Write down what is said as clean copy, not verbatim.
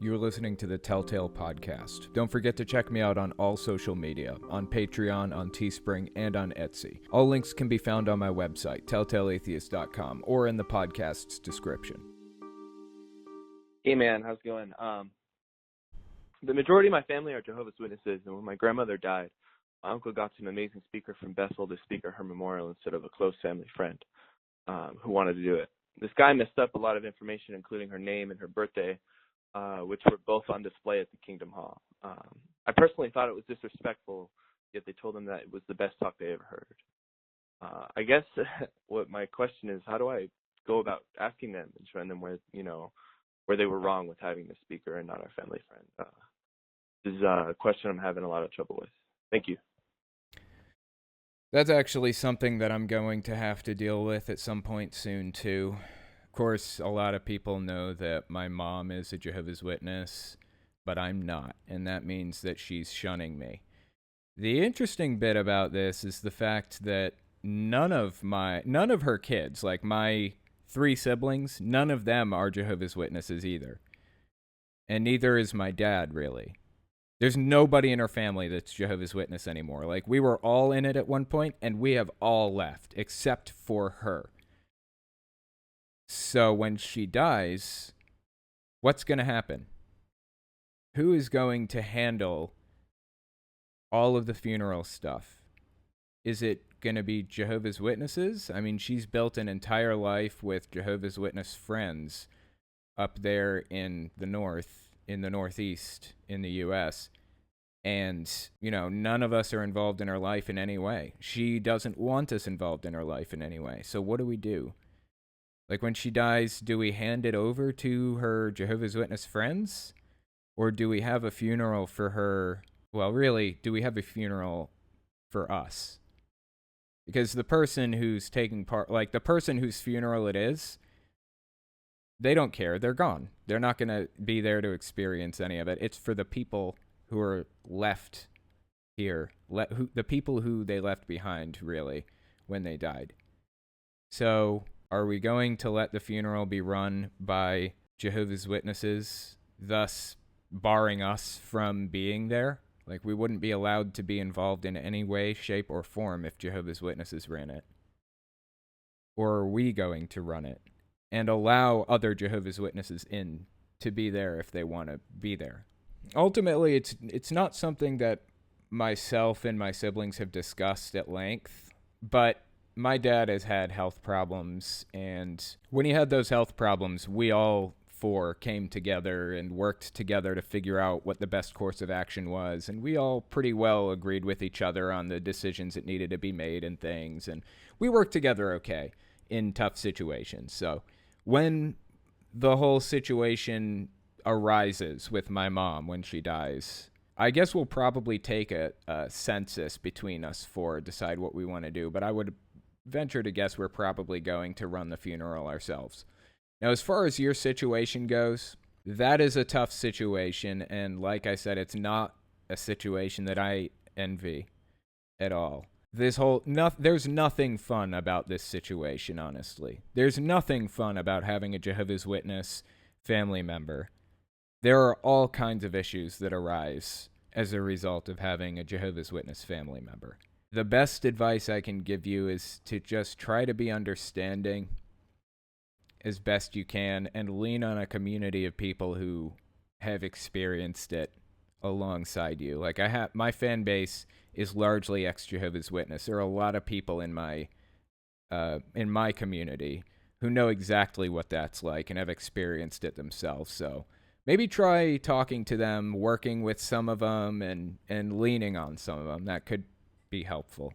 You're listening to the Telltale Podcast. Don't forget to check me out on all social media, on Patreon, on Teespring, and on Etsy. All links can be found on my website, telltaleatheist.com, or in the podcast's description. Hey man, how's it going? The majority of my family are Jehovah's Witnesses, and when my grandmother died, my uncle got an amazing speaker from Bethel to speak at her memorial instead of a close family friend who wanted to do it. This guy messed up a lot of information, including her name and her birthday, which were both on display at the Kingdom Hall. I personally thought it was disrespectful, yet they told him that it was the best talk they ever heard. I guess what my question is, how do I go about asking them and showing them where they were wrong with having the speaker and not our family friend? This is a question I'm having a lot of trouble with. Thank you. That's actually something that I'm going to have to deal with at some point soon, too. Of course, a lot of people know that my mom is a Jehovah's Witness, but I'm not, and that means that she's shunning me. The interesting bit about this is the fact that none of her kids, like my 3 siblings, none of them are Jehovah's Witnesses either. And neither is my dad, really. There's nobody in our family that's Jehovah's Witness anymore. Like, we were all in it at one point, and we have all left, except for her. So when she dies, what's going to happen? Who is going to handle all of the funeral stuff? Is it going to be Jehovah's Witnesses? I mean, she's built an entire life with Jehovah's Witness friends up there in the Northeast, in the U.S., and, none of us are involved in her life in any way. She doesn't want us involved in her life in any way. So what do we do? Like, when she dies, do we hand it over to her Jehovah's Witness friends? Or do we have a funeral for her? Well, really, do we have a funeral for us? Because the person who's taking part, like the person whose funeral it is, they don't care. They're gone. They're not going to be there to experience any of it. It's for the people who are left here, the people who they left behind, really, when they died. So, are we going to let the funeral be run by Jehovah's Witnesses, thus barring us from being there? Like, we wouldn't be allowed to be involved in any way, shape, or form if Jehovah's Witnesses ran it. Or are we going to run it and allow other Jehovah's Witnesses in to be there if they want to be there? Ultimately, it's not something that myself and my siblings have discussed at length, but my dad has had health problems, and when he had those health problems, we all 4 came together and worked together to figure out what the best course of action was, and we all pretty well agreed with each other on the decisions that needed to be made and things, and we worked together okay in tough situations. So when the whole situation arises with my mom when she dies, I guess we'll probably take a census between us 4, decide what we want to do, but I would venture to guess we're probably going to run the funeral ourselves. Now, as far as your situation goes, that is a tough situation, and like I said, it's not a situation that I envy at all. There's nothing fun about this situation, honestly. There's nothing fun about having a Jehovah's Witness family member. There are all kinds of issues that arise as a result of having a Jehovah's Witness family member. The best advice I can give you is to just try to be understanding as best you can and lean on a community of people who have experienced it alongside you. Like, my fan base is largely ex-Jehovah's Witness. There are a lot of people in my community who know exactly what that's like and have experienced it themselves. So maybe try talking to them, working with some of them, and leaning on some of them. That could be helpful.